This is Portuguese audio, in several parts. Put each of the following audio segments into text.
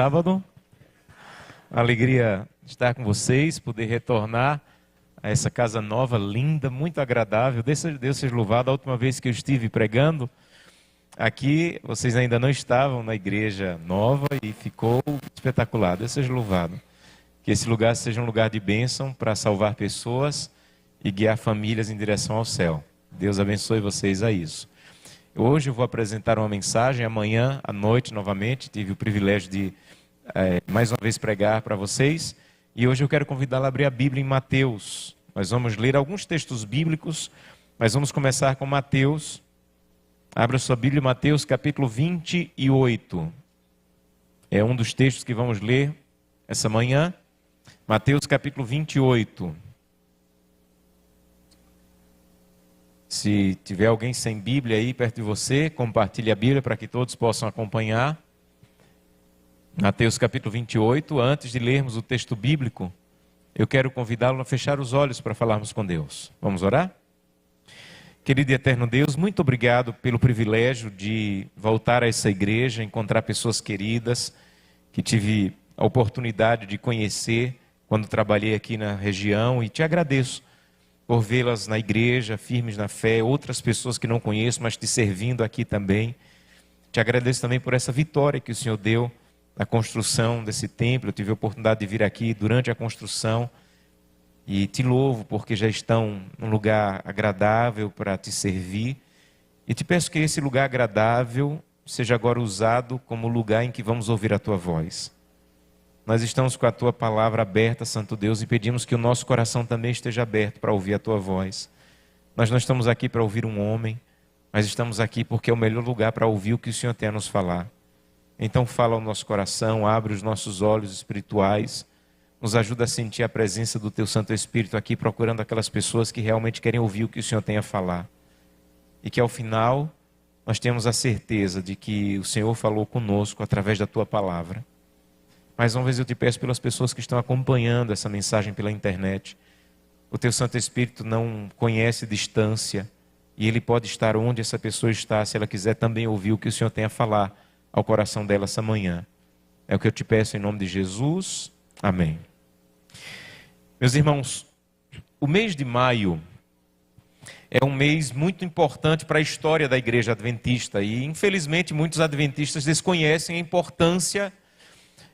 Sábado, alegria estar com vocês, poder retornar a essa casa nova, linda, muito agradável. Deus seja louvado. A última vez que eu estive pregando aqui, vocês ainda não estavam na igreja nova e ficou espetacular. Deus seja louvado. Que esse lugar seja um lugar de bênção para salvar pessoas e guiar famílias em direção ao céu. Deus abençoe vocês a isso. Hoje eu vou apresentar uma mensagem, amanhã à noite novamente, tive o privilégio de mais uma vez pregar para vocês. E hoje eu quero convidá-la a abrir a Bíblia em Mateus. Nós vamos ler alguns textos bíblicos, mas vamos começar com Mateus. Abra sua Bíblia, Mateus capítulo 28. É um dos textos que vamos ler essa manhã. Mateus capítulo 28. Se tiver alguém sem Bíblia aí perto de você, compartilhe a Bíblia para que todos possam acompanhar. Mateus capítulo 28, antes de lermos o texto bíblico, eu quero convidá-lo a fechar os olhos para falarmos com Deus. Vamos orar? Querido e eterno Deus, muito obrigado pelo privilégio de voltar a essa igreja, encontrar pessoas queridas, que tive a oportunidade de conhecer quando trabalhei aqui na região, e te agradeço por vê-las na igreja, firmes na fé, outras pessoas que não conheço, mas te servindo aqui também. Te agradeço também por essa vitória que o Senhor deu na construção desse templo. Eu tive a oportunidade de vir aqui durante a construção e te louvo porque já estão num lugar agradável para te servir. E te peço que esse lugar agradável seja agora usado como lugar em que vamos ouvir a tua voz. Nós estamos com a tua palavra aberta, Santo Deus, e pedimos que o nosso coração também esteja aberto para ouvir a tua voz. Nós não estamos aqui para ouvir um homem, mas estamos aqui porque é o melhor lugar para ouvir o que o Senhor tem a nos falar. Então fala ao nosso coração, abre os nossos olhos espirituais, nos ajuda a sentir a presença do teu Santo Espírito aqui, procurando aquelas pessoas que realmente querem ouvir o que o Senhor tem a falar. E que ao final nós tenhamos a certeza de que o Senhor falou conosco através da tua palavra. Mais uma vez eu te peço pelas pessoas que estão acompanhando essa mensagem pela internet. O teu Santo Espírito não conhece distância e ele pode estar onde essa pessoa está, se ela quiser também ouvir o que o Senhor tem a falar ao coração dela essa manhã. É o que eu te peço em nome de Jesus. Amém. Meus irmãos, o mês de maio é um mês muito importante para a história da Igreja Adventista e infelizmente muitos adventistas desconhecem a importância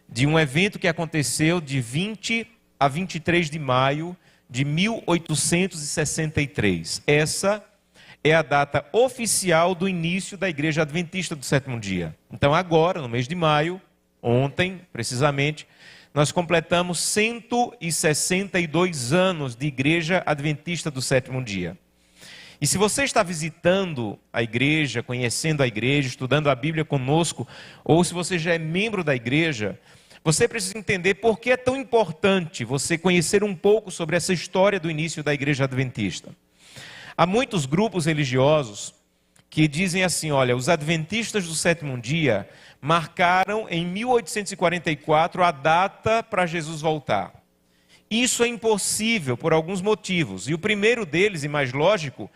de um evento que aconteceu de 20 a 23 de maio de 1863. Essa é a data oficial do início da Igreja Adventista do Sétimo Dia. Então agora, no mês de maio, ontem precisamente, nós completamos 162 anos de Igreja Adventista do Sétimo Dia. E se você está visitando a igreja, conhecendo a igreja, estudando a Bíblia conosco, ou se você já é membro da igreja, você precisa entender por que é tão importante você conhecer um pouco sobre essa história do início da Igreja Adventista. Há muitos grupos religiosos que dizem assim, olha, os adventistas do sétimo dia marcaram em 1844 a data para Jesus voltar. Isso é impossível por alguns motivos. E o primeiro deles, e mais lógico,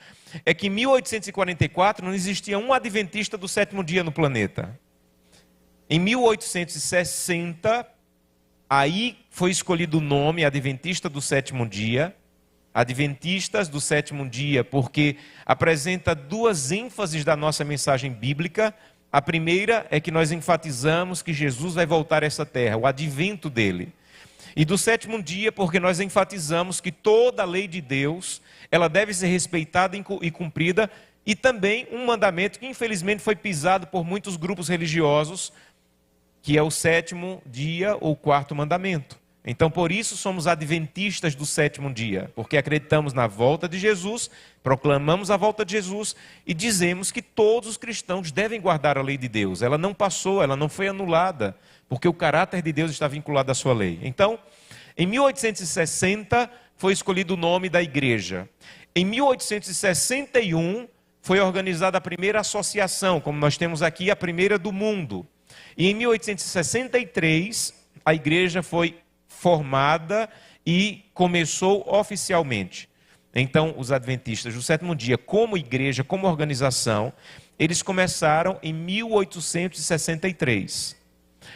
é que em 1844 não existia um adventista do sétimo dia no planeta. Em 1860, aí foi escolhido o nome Adventista do Sétimo Dia, Adventistas do Sétimo Dia, porque apresenta duas ênfases da nossa mensagem bíblica. A primeira é que nós enfatizamos que Jesus vai voltar a essa terra, o advento dele. E do sétimo dia, porque nós enfatizamos que toda a lei de Deus, ela deve ser respeitada e cumprida, e também um mandamento que infelizmente foi pisado por muitos grupos religiosos, que é o sétimo dia ou quarto mandamento. Então por isso somos adventistas do sétimo dia, porque acreditamos na volta de Jesus, proclamamos a volta de Jesus e dizemos que todos os cristãos devem guardar a lei de Deus. Ela não passou, ela não foi anulada, porque o caráter de Deus está vinculado à sua lei. Então, em 1860 foi escolhido o nome da igreja. Em 1861 foi organizada a primeira associação, como nós temos aqui, a primeira do mundo. E em 1863 a igreja foi formada e começou oficialmente. Então os adventistas do sétimo dia, como igreja, como organização, eles começaram em 1863.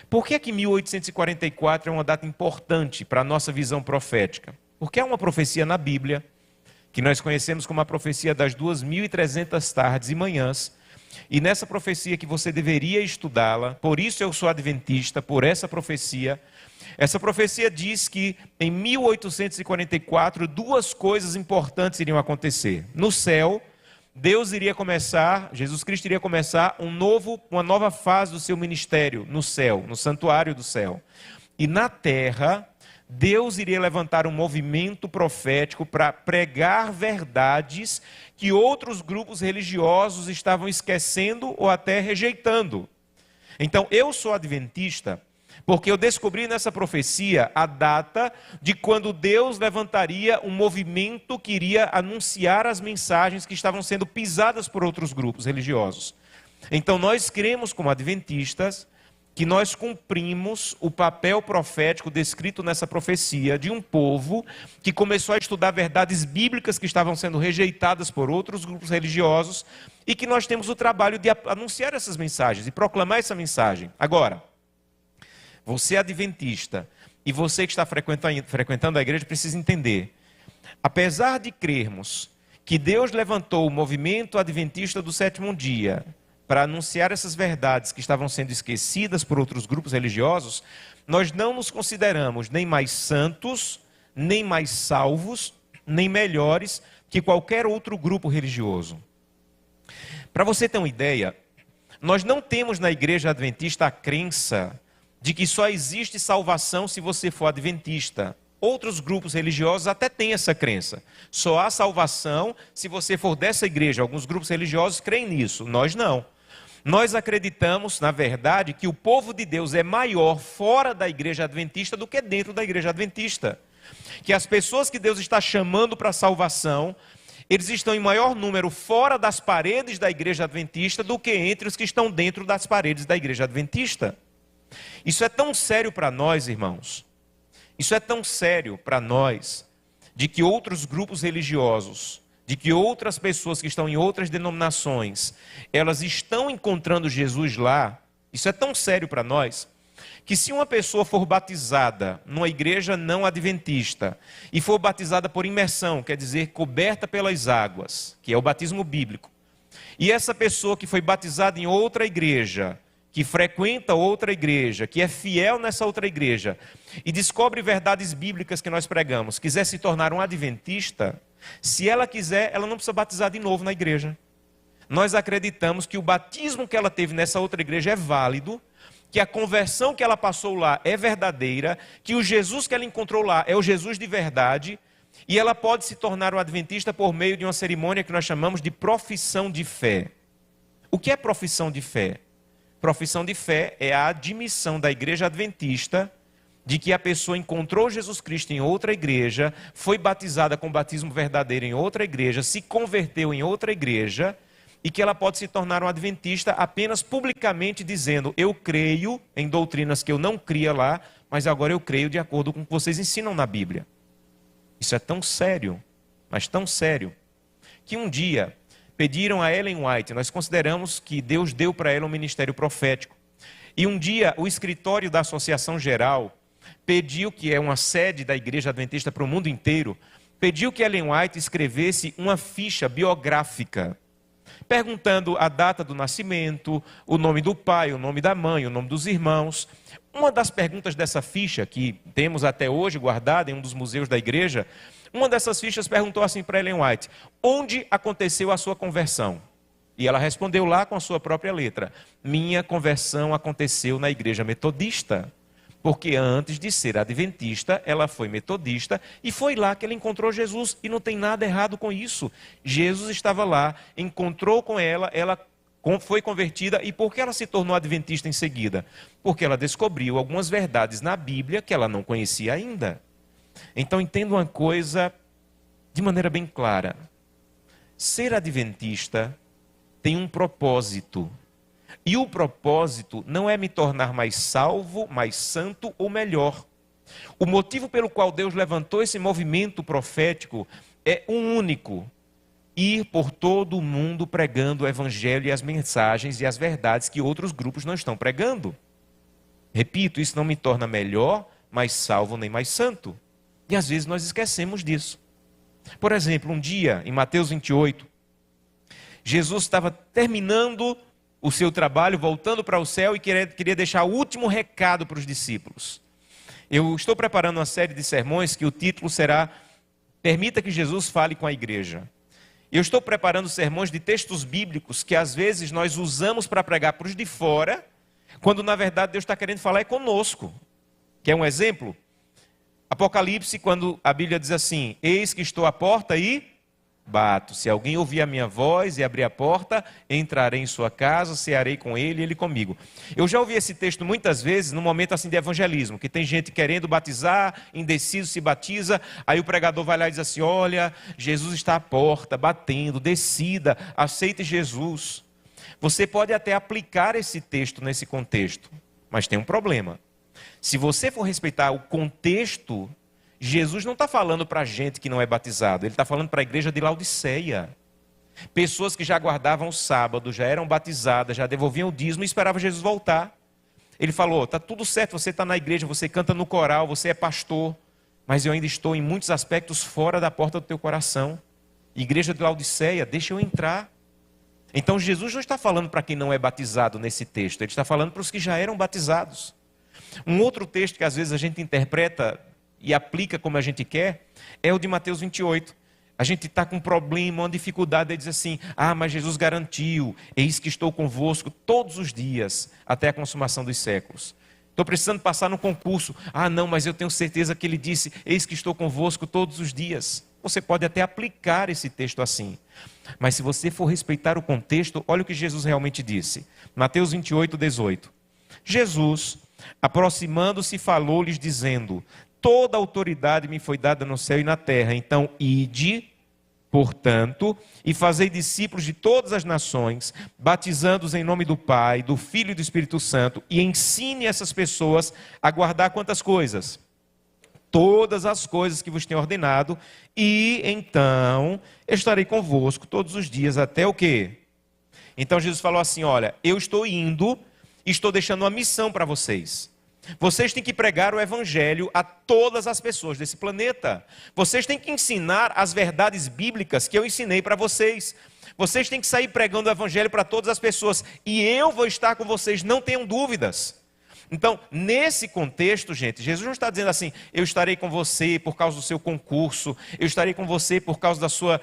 Por que 1844 é uma data importante para a nossa visão profética? Porque é uma profecia na Bíblia, que nós conhecemos como a profecia das 2.300 tardes e manhãs, e nessa profecia que você deveria estudá-la, por isso eu sou adventista, por essa profecia diz que em 1844 duas coisas importantes iriam acontecer. No céu, Jesus Cristo iria começar uma nova fase do seu ministério no céu, no santuário do céu. E na terra, Deus iria levantar um movimento profético para pregar verdades que outros grupos religiosos estavam esquecendo ou até rejeitando. Então, eu sou adventista porque eu descobri nessa profecia a data de quando Deus levantaria um movimento que iria anunciar as mensagens que estavam sendo pisadas por outros grupos religiosos. Então nós cremos como adventistas que nós cumprimos o papel profético descrito nessa profecia de um povo que começou a estudar verdades bíblicas que estavam sendo rejeitadas por outros grupos religiosos e que nós temos o trabalho de anunciar essas mensagens e proclamar essa mensagem. Agora, você é adventista e você que está frequentando a igreja precisa entender. Apesar de crermos que Deus levantou o movimento adventista do sétimo dia para anunciar essas verdades que estavam sendo esquecidas por outros grupos religiosos, nós não nos consideramos nem mais santos, nem mais salvos, nem melhores que qualquer outro grupo religioso. Para você ter uma ideia, nós não temos na igreja adventista a crença de que só existe salvação se você for adventista. Outros grupos religiosos até têm essa crença. Só há salvação se você for dessa igreja. Alguns grupos religiosos creem nisso, nós não. Nós acreditamos, na verdade, que o povo de Deus é maior fora da igreja adventista do que dentro da igreja adventista. Que as pessoas que Deus está chamando para a salvação, eles estão em maior número fora das paredes da igreja adventista do que entre os que estão dentro das paredes da igreja adventista. Isso é tão sério para nós, irmãos. Isso é tão sério para nós, de que outros grupos religiosos, de que outras pessoas que estão em outras denominações, elas estão encontrando Jesus lá. Isso é tão sério para nós, que se uma pessoa for batizada numa igreja não adventista, e for batizada por imersão, quer dizer, coberta pelas águas, que é o batismo bíblico, e essa pessoa que foi batizada em outra igreja, que frequenta outra igreja, que é fiel nessa outra igreja, e descobre verdades bíblicas que nós pregamos, quiser se tornar um adventista, se ela quiser, ela não precisa batizar de novo na igreja. Nós acreditamos que o batismo que ela teve nessa outra igreja é válido, que a conversão que ela passou lá é verdadeira, que o Jesus que ela encontrou lá é o Jesus de verdade, e ela pode se tornar um adventista por meio de uma cerimônia que nós chamamos de profissão de fé. O que é profissão de fé? Profissão de fé é a admissão da igreja adventista de que a pessoa encontrou Jesus Cristo em outra igreja, foi batizada com batismo verdadeiro em outra igreja, se converteu em outra igreja, e que ela pode se tornar um adventista apenas publicamente dizendo: eu creio em doutrinas que eu não cria lá, mas agora eu creio de acordo com o que vocês ensinam na Bíblia. Isso é tão sério, mas tão sério, que um dia pediram a Ellen White, nós consideramos que Deus deu para ela um ministério profético. E um dia o escritório da Associação Geral pediu, que é uma sede da Igreja Adventista para o mundo inteiro, pediu que Ellen White escrevesse uma ficha biográfica, perguntando a data do nascimento, o nome do pai, o nome da mãe, o nome dos irmãos. Uma das perguntas dessa ficha, que temos até hoje guardada em um dos museus da igreja, uma dessas fichas perguntou assim para Ellen White: onde aconteceu a sua conversão? E ela respondeu lá com a sua própria letra: minha conversão aconteceu na igreja metodista. Porque antes de ser adventista, ela foi metodista e foi lá que ela encontrou Jesus. E não tem nada errado com isso. Jesus estava lá, encontrou com ela, ela foi convertida. E por que ela se tornou adventista em seguida? Porque ela descobriu algumas verdades na Bíblia que ela não conhecia ainda. Então entenda uma coisa de maneira bem clara. Ser adventista tem um propósito. E o propósito não é me tornar mais salvo, mais santo ou melhor. O motivo pelo qual Deus levantou esse movimento profético é um único: ir por todo o mundo pregando o evangelho e as mensagens e as verdades que outros grupos não estão pregando. Repito, isso não me torna melhor, mais salvo nem mais santo. E às vezes nós esquecemos disso. Por exemplo, um dia, em Mateus 28, Jesus estava terminando o seu trabalho, voltando para o céu e queria deixar o último recado para os discípulos. Eu estou preparando uma série de sermões que o título será Permita que Jesus fale com a igreja. Eu estou preparando sermões de textos bíblicos que às vezes nós usamos para pregar para os de fora, quando na verdade Deus está querendo falar conosco. Quer um exemplo? Apocalipse, quando a Bíblia diz assim: eis que estou à porta e bato. Se alguém ouvir a minha voz e abrir a porta, entrarei em sua casa, cearei com ele e ele comigo. Eu já ouvi esse texto muitas vezes no momento assim de evangelismo, que tem gente querendo batizar, indeciso se batiza, aí o pregador vai lá e diz assim: olha, Jesus está à porta, batendo, decida, aceite Jesus. Você pode até aplicar esse texto nesse contexto, mas tem um problema. Se você for respeitar o contexto, Jesus não está falando para gente que não é batizado, ele está falando para a igreja de Laodiceia. Pessoas que já guardavam o sábado, já eram batizadas, já devolviam o dízimo e esperavam Jesus voltar. Ele falou: está tudo certo, você está na igreja, você canta no coral, você é pastor, mas eu ainda estou em muitos aspectos fora da porta do teu coração. Igreja de Laodiceia, deixa eu entrar. Então Jesus não está falando para quem não é batizado nesse texto, ele está falando para os que já eram batizados. Um outro texto que às vezes a gente interpreta e aplica como a gente quer, é o de Mateus 28. A gente está com um problema, uma dificuldade, e diz assim: ah, mas Jesus garantiu, eis que estou convosco todos os dias, até a consumação dos séculos. Estou precisando passar no concurso. Ah, não, mas eu tenho certeza que ele disse, eis que estou convosco todos os dias. Você pode até aplicar esse texto assim. Mas se você for respeitar o contexto, olha o que Jesus realmente disse. Mateus 28, 18. Jesus, aproximando-se, falou-lhes dizendo: toda autoridade me foi dada no céu e na terra. Então, ide, portanto, e fazei discípulos de todas as nações, batizando-os em nome do Pai, do Filho e do Espírito Santo, e ensine essas pessoas a guardar quantas coisas? Todas as coisas que vos tenho ordenado, e então estarei convosco todos os dias, até o quê? Então Jesus falou assim: olha, eu estou indo, estou deixando uma missão para vocês. Vocês têm que pregar o evangelho a todas as pessoas desse planeta. Vocês têm que ensinar as verdades bíblicas que eu ensinei para vocês. Vocês têm que sair pregando o evangelho para todas as pessoas. E eu vou estar com vocês, não tenham dúvidas. Então, nesse contexto, gente, Jesus não está dizendo assim: eu estarei com você por causa do seu concurso, eu estarei com você por causa da sua,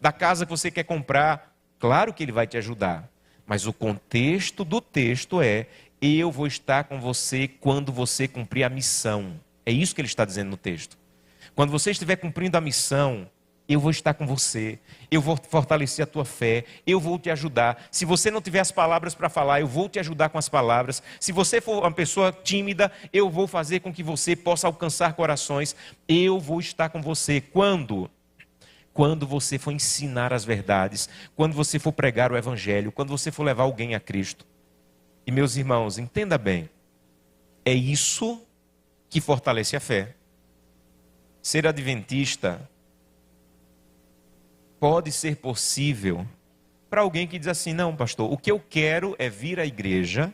da casa que você quer comprar. Claro que ele vai te ajudar. Mas o contexto do texto é: eu vou estar com você quando você cumprir a missão. É isso que ele está dizendo no texto. Quando você estiver cumprindo a missão, eu vou estar com você. Eu vou fortalecer a tua fé. Eu vou te ajudar. Se você não tiver as palavras para falar, eu vou te ajudar com as palavras. Se você for uma pessoa tímida, eu vou fazer com que você possa alcançar corações. Eu vou estar com você. Quando? Quando você for ensinar as verdades. Quando você for pregar o evangelho. Quando você for levar alguém a Cristo. E meus irmãos, entenda bem, é isso que fortalece a fé. Ser adventista pode ser possível para alguém que diz assim: não, pastor, o que eu quero é vir à igreja,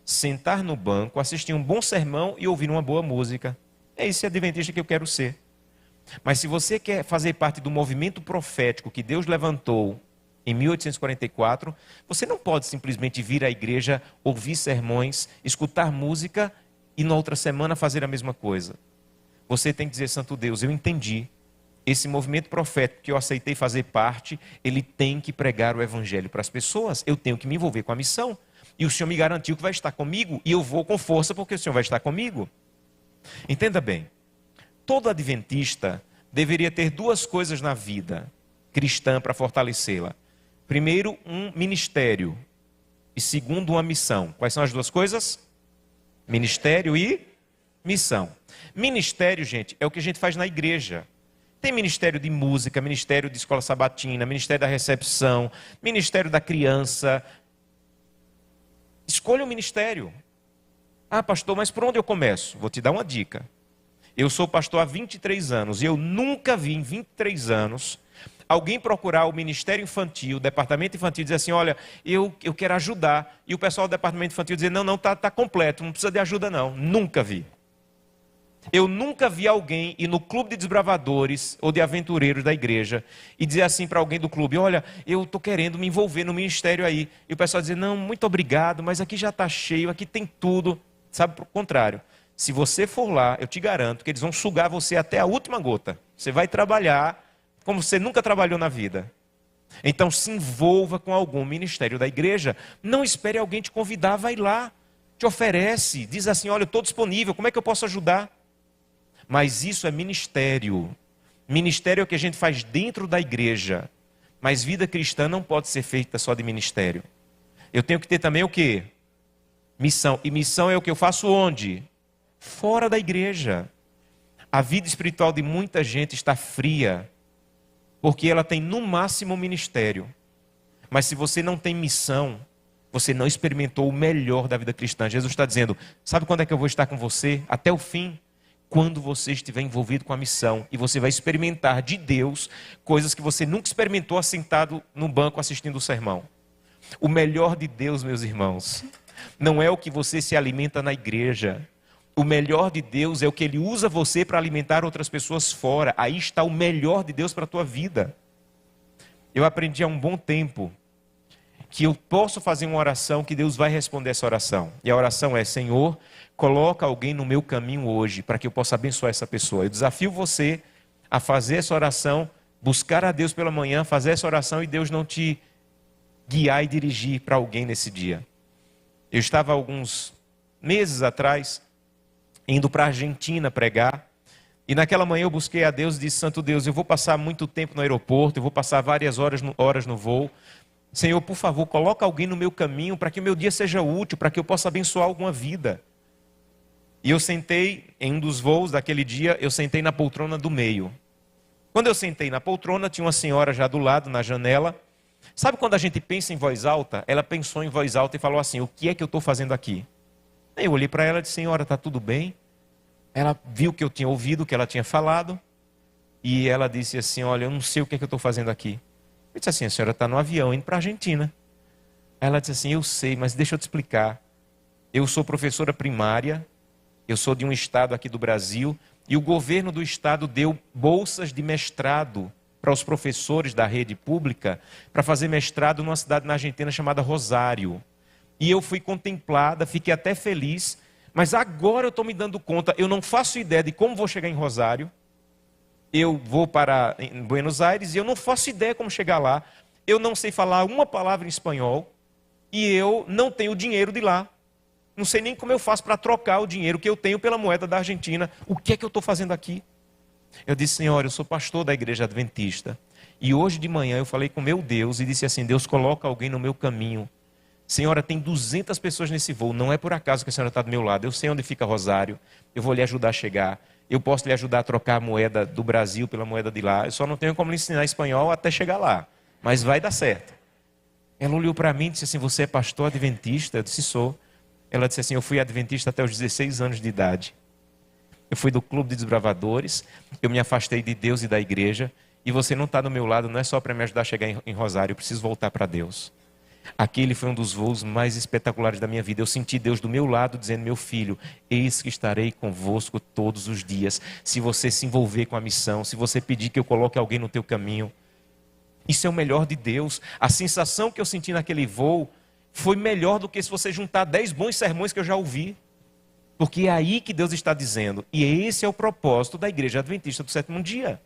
sentar no banco, assistir um bom sermão e ouvir uma boa música. É esse adventista que eu quero ser. Mas se você quer fazer parte do movimento profético que Deus levantou em 1844, você não pode simplesmente vir à igreja, ouvir sermões, escutar música e na outra semana fazer a mesma coisa. Você tem que dizer: santo Deus, eu entendi. Esse movimento profético que eu aceitei fazer parte, ele tem que pregar o evangelho para as pessoas. Eu tenho que me envolver com a missão. E o Senhor me garantiu que vai estar comigo. E eu vou com força porque o Senhor vai estar comigo. Entenda bem. Todo adventista deveria ter duas coisas na vida cristã para fortalecê-la. Primeiro, um ministério. E segundo, uma missão. Quais são as duas coisas? Ministério e missão. Ministério, gente, é o que a gente faz na igreja. Tem ministério de música, ministério de escola sabatina, ministério da recepção, ministério da criança. Escolha um ministério. Ah, pastor, mas por onde eu começo? Vou te dar uma dica. Eu sou pastor há 23 anos e eu nunca vi em 23 anos alguém procurar o Ministério Infantil, o Departamento Infantil, e dizer assim, olha, eu quero ajudar. E o pessoal do Departamento Infantil dizer, não, está completo, não precisa de ajuda não. Nunca vi. Eu nunca vi alguém ir no clube de desbravadores ou de aventureiros da igreja e dizer assim para alguém do clube, olha, eu estou querendo me envolver no ministério aí. E o pessoal dizer, não, muito obrigado, mas aqui já está cheio, aqui tem tudo. Sabe, por contrário. Se você for lá, eu te garanto que eles vão sugar você até a última gota. Você vai trabalhar como você nunca trabalhou na vida. Então se envolva com algum ministério da igreja. Não espere alguém te convidar, vai lá. Te oferece, diz assim, olha, eu estou disponível, como é que eu posso ajudar? Mas isso é ministério. Ministério é o que a gente faz dentro da igreja. Mas vida cristã não pode ser feita só de ministério. Eu tenho que ter também o quê? Missão. E missão é o que eu faço onde? Fora da igreja. A vida espiritual de muita gente está fria, porque ela tem no máximo ministério. Mas se você não tem missão, você não experimentou o melhor da vida cristã. Jesus está dizendo, sabe quando é que eu vou estar com você? Até o fim. Quando você estiver envolvido com a missão. E você vai experimentar de Deus coisas que você nunca experimentou assentado no banco assistindo o sermão. O melhor de Deus, meus irmãos, não é o que você se alimenta na igreja. O melhor de Deus é o que Ele usa você para alimentar outras pessoas fora. Aí está o melhor de Deus para a tua vida. Eu aprendi há um bom tempo que eu posso fazer uma oração que Deus vai responder essa oração. E a oração é, Senhor, coloca alguém no meu caminho hoje para que eu possa abençoar essa pessoa. Eu desafio você a fazer essa oração, buscar a Deus pela manhã, fazer essa oração e Deus não te guiar e dirigir para alguém nesse dia. Eu estava alguns meses atrás indo para a Argentina pregar, e naquela manhã eu busquei a Deus e disse, Santo Deus, eu vou passar muito tempo no aeroporto, eu vou passar várias horas no voo. Senhor, por favor, coloca alguém no meu caminho para que o meu dia seja útil, para que eu possa abençoar alguma vida. E eu sentei, em um dos voos daquele dia, eu sentei na poltrona do meio. Quando eu sentei na poltrona, tinha uma senhora já do lado, na janela. Sabe quando a gente pensa em voz alta? Ela pensou em voz alta e falou assim, o que é que eu estou fazendo aqui? Aí eu olhei para ela e disse, senhora, está tudo bem? Ela viu que eu tinha ouvido o que ela tinha falado. E ela disse assim, olha, eu não sei o que é que eu estou fazendo aqui. Eu disse assim, a senhora está no avião indo para a Argentina. Aí ela disse assim, eu sei, mas deixa eu te explicar. Eu sou professora primária, eu sou de um estado aqui do Brasil, e o governo do estado deu bolsas de mestrado para os professores da rede pública, para fazer mestrado numa cidade na Argentina chamada Rosário. E eu fui contemplada, fiquei até feliz, mas agora eu estou me dando conta, eu não faço ideia de como vou chegar em Rosário. Eu vou para Buenos Aires e eu não faço ideia como chegar lá. Eu não sei falar uma palavra em espanhol e eu não tenho dinheiro de lá. Não sei nem como eu faço para trocar o dinheiro que eu tenho pela moeda da Argentina. O que é que eu estou fazendo aqui? Eu disse, Senhor, eu sou pastor da igreja adventista. E hoje de manhã eu falei com meu Deus e disse assim, Deus, coloca alguém no meu caminho. Senhora, tem 200 pessoas nesse voo, não é por acaso que a senhora está do meu lado. Eu sei onde fica Rosário, eu vou lhe ajudar a chegar. Eu posso lhe ajudar a trocar a moeda do Brasil pela moeda de lá. Eu só não tenho como lhe ensinar espanhol até chegar lá. Mas vai dar certo. Ela olhou para mim e disse assim, você é pastor adventista? Eu disse, sou. Ela disse assim, eu fui adventista até os 16 anos de idade. Eu fui do clube de desbravadores, eu me afastei de Deus e da igreja, e você não está do meu lado, não é só para me ajudar a chegar em Rosário, eu preciso voltar para Deus. Aquele foi um dos voos mais espetaculares da minha vida. Eu senti Deus do meu lado dizendo, meu filho, eis que estarei convosco todos os dias. Se você se envolver com a missão, se você pedir que eu coloque alguém no teu caminho. Isso é o melhor de Deus. A sensação que eu senti naquele voo foi melhor do que se você juntar 10 bons sermões que eu já ouvi. Porque é aí que Deus está dizendo. E esse é o propósito da igreja adventista do sétimo dia.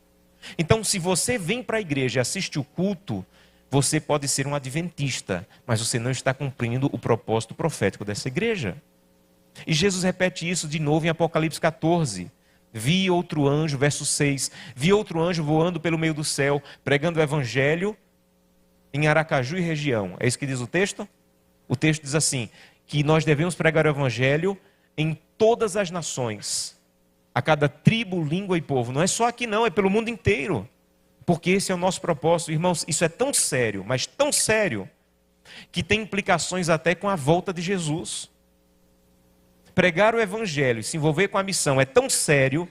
Então, se você vem para a igreja e assiste o culto, você pode ser um adventista, mas você não está cumprindo o propósito profético dessa igreja. E Jesus repete isso de novo em Apocalipse 14. Vi outro anjo, verso 6, vi outro anjo voando pelo meio do céu, pregando o evangelho em Aracaju e região. É isso que diz o texto? O texto diz assim, que nós devemos pregar o evangelho em todas as nações, a cada tribo, língua e povo. Não é só aqui não, é pelo mundo inteiro. Porque esse é o nosso propósito. Irmãos, isso é tão sério, mas tão sério, que tem implicações até com a volta de Jesus. Pregar o evangelho e se envolver com a missão é tão sério,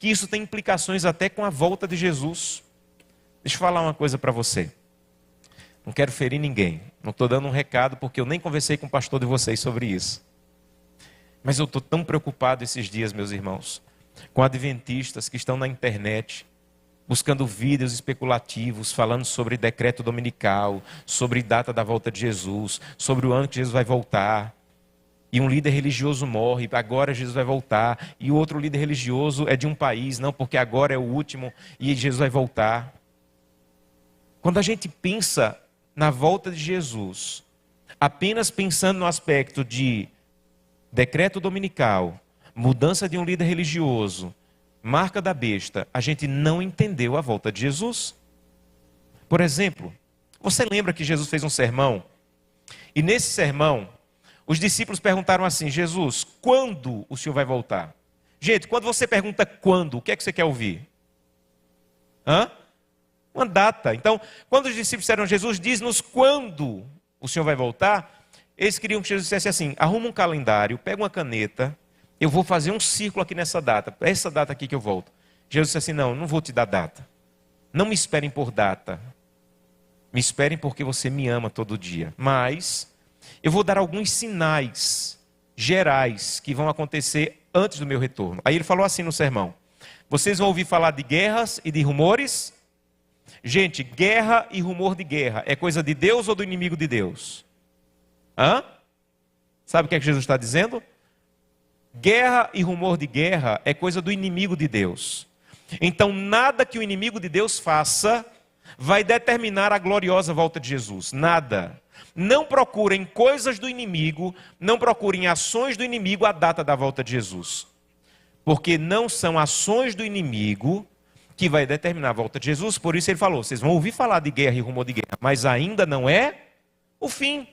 que isso tem implicações até com a volta de Jesus. Deixa eu falar uma coisa para você. Não quero ferir ninguém. Não estou dando um recado porque eu nem conversei com o pastor de vocês sobre isso. Mas eu estou tão preocupado esses dias, meus irmãos, com adventistas que estão na internet, buscando vídeos especulativos, falando sobre decreto dominical, sobre data da volta de Jesus, sobre o ano que Jesus vai voltar. E um líder religioso morre, agora Jesus vai voltar. E o outro líder religioso é de um país, não, porque agora é o último e Jesus vai voltar. Quando a gente pensa na volta de Jesus, apenas pensando no aspecto de decreto dominical, mudança de um líder religioso, marca da besta, a gente não entendeu a volta de Jesus. Por exemplo, você lembra que Jesus fez um sermão? E nesse sermão, os discípulos perguntaram assim: Jesus, quando o Senhor vai voltar? Gente, quando você pergunta quando, o que é que você quer ouvir? Uma data. Então, quando os discípulos disseram: Jesus, diz-nos quando o Senhor vai voltar, eles queriam que Jesus dissesse assim: arruma um calendário, pega uma caneta, eu vou fazer um círculo aqui nessa data, essa data aqui que eu volto. Jesus disse assim: não vou te dar data. Não me esperem por data. Me esperem porque você me ama todo dia. Mas eu vou dar alguns sinais gerais que vão acontecer antes do meu retorno. Aí ele falou assim no sermão: vocês vão ouvir falar de guerras e de rumores? Gente, guerra e rumor de guerra é coisa de Deus ou do inimigo de Deus? Sabe o que é que Jesus está dizendo? Guerra e rumor de guerra é coisa do inimigo de Deus. Então nada que o inimigo de Deus faça vai determinar a gloriosa volta de Jesus. Nada. Não procurem coisas do inimigo, não procurem ações do inimigo a data da volta de Jesus. Porque não são ações do inimigo que vai determinar a volta de Jesus. Por isso ele falou: vocês vão ouvir falar de guerra e rumor de guerra, mas ainda não é o fim.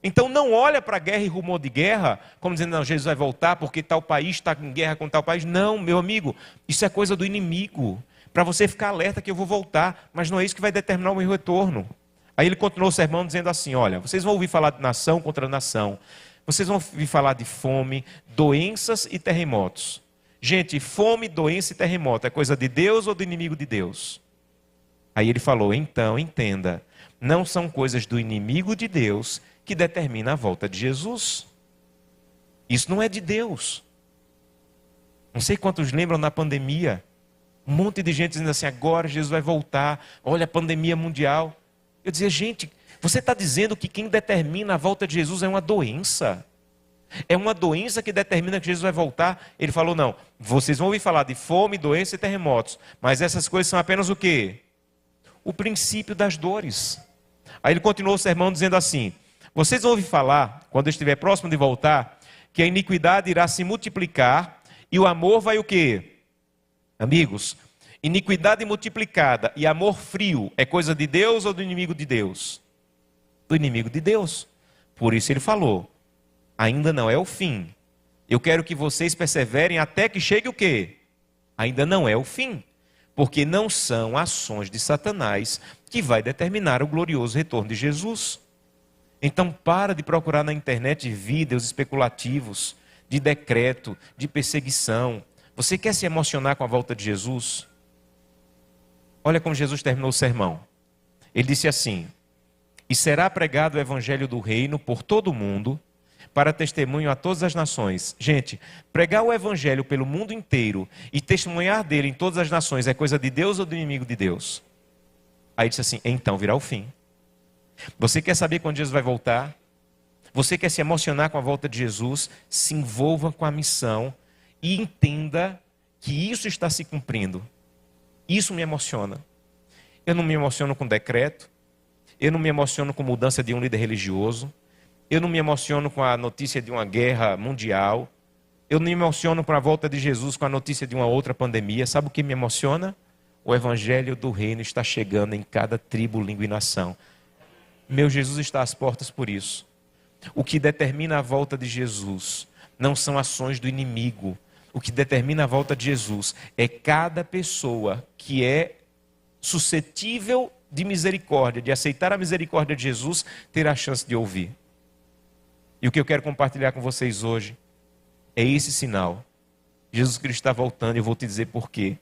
Então não olha para a guerra e rumor de guerra como dizendo: não, Jesus vai voltar porque tal país está em guerra com tal país. Não, meu amigo, isso é coisa do inimigo. Para você ficar alerta que eu vou voltar, mas não é isso que vai determinar o meu retorno. Aí ele continuou o sermão dizendo assim: olha, vocês vão ouvir falar de nação contra nação. Vocês vão ouvir falar de fome, doenças e terremotos. Gente, fome, doença e terremoto é coisa de Deus ou do inimigo de Deus? Aí ele falou: então, entenda, não são coisas do inimigo de Deus que determina a volta de Jesus. Isso não é de Deus. Não sei quantos lembram na pandemia. Um monte de gente dizendo assim: agora Jesus vai voltar. Olha a pandemia mundial. Eu dizia: gente, você está dizendo que quem determina a volta de Jesus é uma doença? É uma doença que determina que Jesus vai voltar? Ele falou: não, vocês vão ouvir falar de fome, doença e terremotos. Mas essas coisas são apenas o quê? O princípio das dores. Aí ele continuou o sermão dizendo assim: vocês vão ouvir falar, quando eu estiver próximo de voltar, que a iniquidade irá se multiplicar e o amor vai o quê? Amigos, iniquidade multiplicada e amor frio é coisa de Deus ou do inimigo de Deus? Do inimigo de Deus. Por isso ele falou: ainda não é o fim. Eu quero que vocês perseverem até que chegue o quê? Ainda não é o fim. Porque não são ações de Satanás que vai determinar o glorioso retorno de Jesus. Então para de procurar na internet vídeos especulativos, de decreto, de perseguição. Você quer se emocionar com a volta de Jesus? Olha como Jesus terminou o sermão. Ele disse assim: e será pregado o evangelho do reino por todo o mundo, para testemunho a todas as nações. Gente, pregar o evangelho pelo mundo inteiro e testemunhar dele em todas as nações é coisa de Deus ou do inimigo de Deus? Aí disse assim: então virá o fim. Você quer saber quando Jesus vai voltar? Você quer se emocionar com a volta de Jesus? Se envolva com a missão e entenda que isso está se cumprindo. Isso me emociona. Eu não me emociono com decreto. Eu não me emociono com mudança de um líder religioso. Eu não me emociono com a notícia de uma guerra mundial. Eu não me emociono com a volta de Jesus, com a notícia de uma outra pandemia. Sabe o que me emociona? O evangelho do reino está chegando em cada tribo, língua e nação. Meu Jesus está às portas por isso. O que determina a volta de Jesus não são ações do inimigo. O que determina a volta de Jesus é cada pessoa que é suscetível de misericórdia, de aceitar a misericórdia de Jesus, ter a chance de ouvir. E o que eu quero compartilhar com vocês hoje é esse sinal. Jesus Cristo está voltando e eu vou te dizer por quê.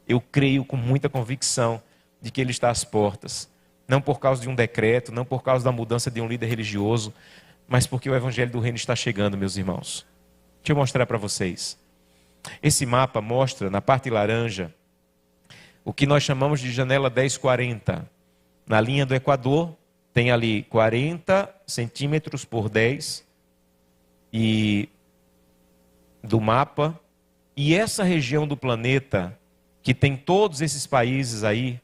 Eu creio com muita convicção de que Ele está às portas. Não por causa de um decreto, não por causa da mudança de um líder religioso, mas porque o Evangelho do Reino está chegando, meus irmãos. Deixa eu mostrar para vocês. Esse mapa mostra, na parte laranja, o que nós chamamos de janela 1040. Na linha do Equador, tem ali 40 centímetros por 10 do mapa. E essa região do planeta, que tem todos esses países aí,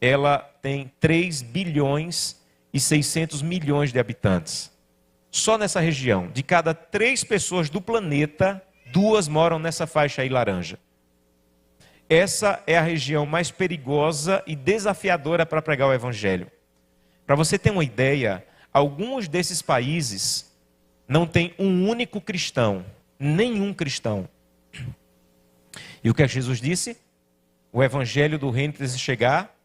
ela tem 3 bilhões e 600 milhões de habitantes. Só nessa região, de cada 3 pessoas do planeta, 2 moram nessa faixa aí laranja. Essa é a região mais perigosa e desafiadora para pregar o Evangelho. Para você ter uma ideia, alguns desses países não tem um único cristão, nenhum cristão. E o que Jesus disse? O Evangelho do Reino precisa chegar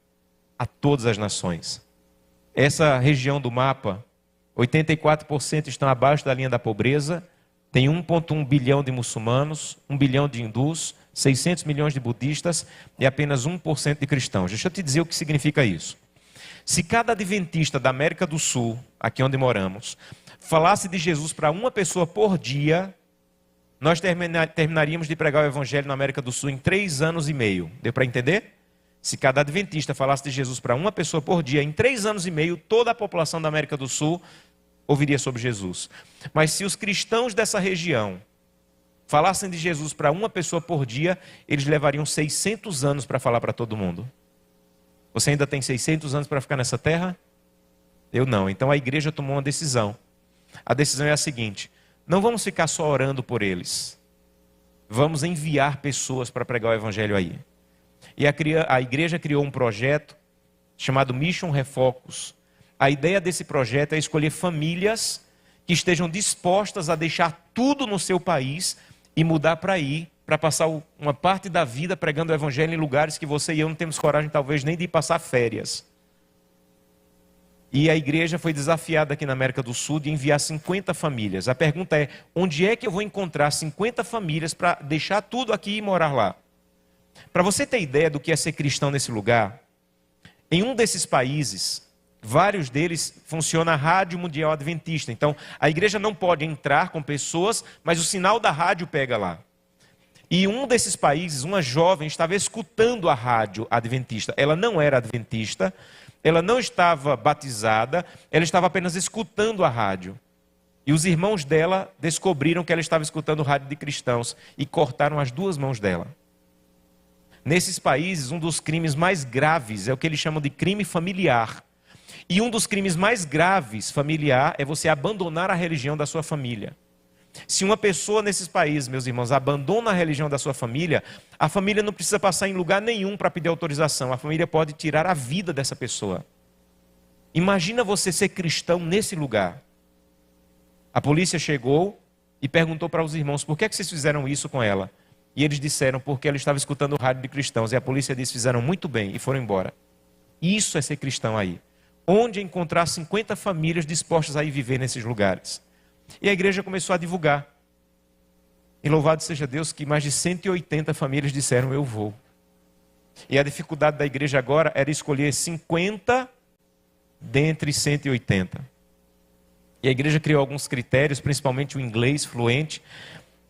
a todas as nações. Essa região do mapa, 84% estão abaixo da linha da pobreza, tem 1,1 bilhão de muçulmanos, 1 bilhão de hindus, 600 milhões de budistas e apenas 1% de cristãos. Deixa eu te dizer o que significa isso. Se cada adventista da América do Sul, aqui onde moramos, falasse de Jesus para uma pessoa por dia, nós terminaríamos de pregar o Evangelho na América do Sul em 3 anos e meio. Deu para entender? Se cada adventista falasse de Jesus para uma pessoa por dia, em 3 anos e meio, toda a população da América do Sul ouviria sobre Jesus. Mas se os cristãos dessa região falassem de Jesus para uma pessoa por dia, eles levariam 600 anos para falar para todo mundo. Você ainda tem 600 anos para ficar nessa terra? Eu não. Então a igreja tomou uma decisão. A decisão é a seguinte: não vamos ficar só orando por eles. Vamos enviar pessoas para pregar o Evangelho aí. E a igreja criou um projeto chamado Mission Refocus. A ideia desse projeto é escolher famílias que estejam dispostas a deixar tudo no seu país e mudar para aí, para passar uma parte da vida pregando o Evangelho em lugares que você e eu não temos coragem talvez nem de passar férias. E a igreja foi desafiada aqui na América do Sul de enviar 50 famílias. A pergunta é, onde é que eu vou encontrar 50 famílias para deixar tudo aqui e morar lá? Para você ter ideia do que é ser cristão nesse lugar, em um desses países, vários deles funciona a Rádio Mundial Adventista. Então, a igreja não pode entrar com pessoas, mas o sinal da rádio pega lá. E em um desses países, uma jovem estava escutando a rádio adventista. Ela não era adventista, ela não estava batizada, ela estava apenas escutando a rádio. E os irmãos dela descobriram que ela estava escutando rádio de cristãos e cortaram as 2 mãos dela. Nesses países, um dos crimes mais graves é o que eles chamam de crime familiar. E um dos crimes mais graves familiar é você abandonar a religião da sua família. Se uma pessoa nesses países, meus irmãos, abandona a religião da sua família, a família não precisa passar em lugar nenhum para pedir autorização. A família pode tirar a vida dessa pessoa. Imagina você ser cristão nesse lugar. A polícia chegou e perguntou para os irmãos, por que é que vocês fizeram isso com ela? E eles disseram, porque ela estava escutando o rádio de cristãos. E a polícia disse, fizeram muito bem e foram embora. Isso é ser cristão aí. Onde encontrar 50 famílias dispostas a ir viver nesses lugares. E a igreja começou a divulgar. E louvado seja Deus que mais de 180 famílias disseram, eu vou. E a dificuldade da igreja agora era escolher 50 dentre 180. E a igreja criou alguns critérios, principalmente o inglês fluente,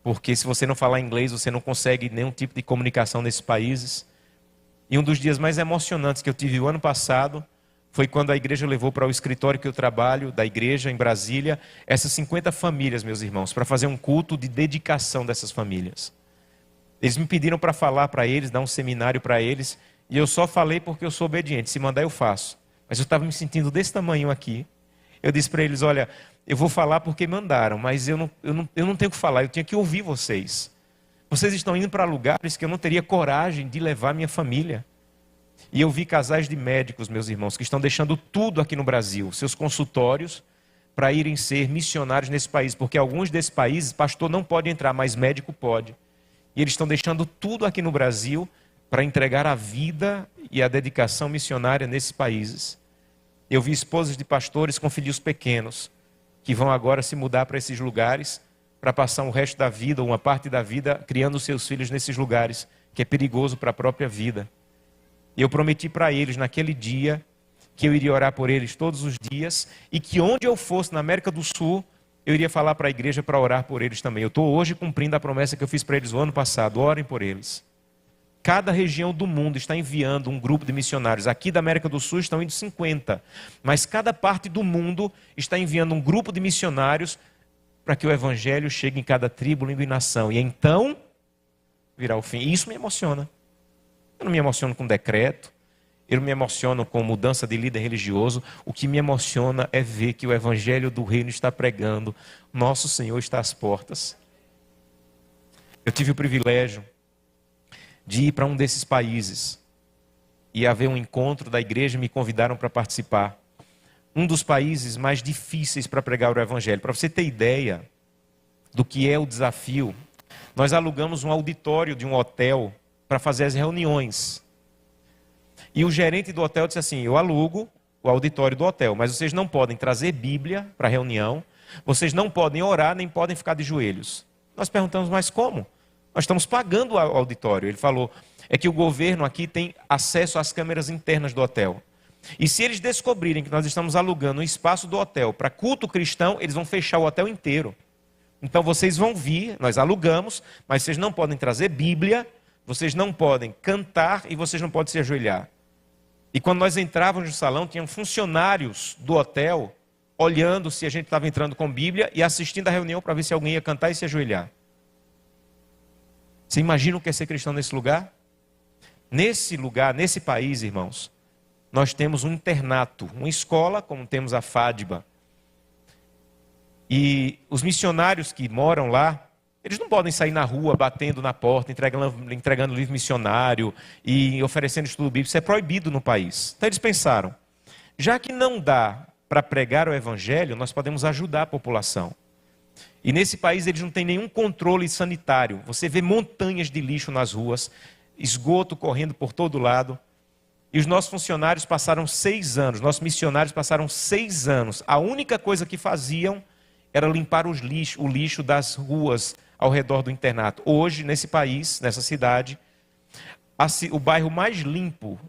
porque se você não falar inglês, você não consegue nenhum tipo de comunicação nesses países. E um dos dias mais emocionantes que eu tive o ano passado foi quando a igreja levou para o escritório que eu trabalho, da igreja em Brasília, essas 50 famílias, meus irmãos, para fazer um culto de dedicação dessas famílias. Eles me pediram para falar para eles, dar um seminário para eles, e eu só falei porque eu sou obediente, se mandar eu faço. Mas eu estava me sentindo desse tamanho aqui. Eu disse para eles, olha, eu vou falar porque mandaram, mas eu não tenho o que falar, eu tinha que ouvir vocês. Vocês estão indo para lugares que eu não teria coragem de levar minha família. E eu vi casais de médicos, meus irmãos, que estão deixando tudo aqui no Brasil, seus consultórios, para irem ser missionários nesse país. Porque alguns desses países, pastor não pode entrar, mas médico pode. E eles estão deixando tudo aqui no Brasil para entregar a vida e a dedicação missionária nesses países. Eu vi esposas de pastores com filhos pequenos, que vão agora se mudar para esses lugares, para passar o resto da vida, ou uma parte da vida, criando seus filhos nesses lugares, que é perigoso para a própria vida. E eu prometi para eles naquele dia que eu iria orar por eles todos os dias e que onde eu fosse na América do Sul, eu iria falar para a igreja para orar por eles também. Eu estou hoje cumprindo a promessa que eu fiz para eles o ano passado. Orem por eles. Cada região do mundo está enviando um grupo de missionários. Aqui da América do Sul estão indo 50. Mas cada parte do mundo está enviando um grupo de missionários para que o evangelho chegue em cada tribo, língua e nação. E então virá o fim. E isso me emociona. Eu não me emociono com decreto. Eu não me emociono com mudança de líder religioso. O que me emociona é ver que o evangelho do reino está pregando. Nosso Senhor está às portas. Eu tive o privilégio de ir para um desses países e haver um encontro da igreja, me convidaram para participar. Um dos países mais difíceis para pregar o evangelho. Para você ter ideia do que é o desafio, nós alugamos um auditório de um hotel para fazer as reuniões. E o gerente do hotel disse assim: eu alugo o auditório do hotel, mas vocês não podem trazer Bíblia para a reunião, vocês não podem orar, nem podem ficar de joelhos. Nós perguntamos, mas como? Nós estamos pagando o auditório. Ele falou, é que o governo aqui tem acesso às câmeras internas do hotel. E se eles descobrirem que nós estamos alugando um espaço do hotel para culto cristão, eles vão fechar o hotel inteiro. Então vocês vão vir, nós alugamos, mas vocês não podem trazer Bíblia, vocês não podem cantar e vocês não podem se ajoelhar. E quando nós entrávamos no salão, tinham funcionários do hotel olhando se a gente estava entrando com Bíblia e assistindo a reunião para ver se alguém ia cantar e se ajoelhar. Você imagina o que é ser cristão nesse lugar? Nesse lugar, nesse país, irmãos, nós temos um internato, uma escola, como temos a FADBA. E os missionários que moram lá, eles não podem sair na rua batendo na porta, entregando livro missionário e oferecendo estudo bíblico. Isso é proibido no país. Então eles pensaram, já que não dá para pregar o evangelho, nós podemos ajudar a população. E nesse país eles não têm nenhum controle sanitário. Você vê montanhas de lixo nas ruas, esgoto correndo por todo lado. E os nossos funcionários passaram 6 anos, nossos missionários passaram 6 anos. A única coisa que faziam era limpar o lixo das ruas ao redor do internato. Hoje, nesse país, nessa cidade, o bairro mais limpo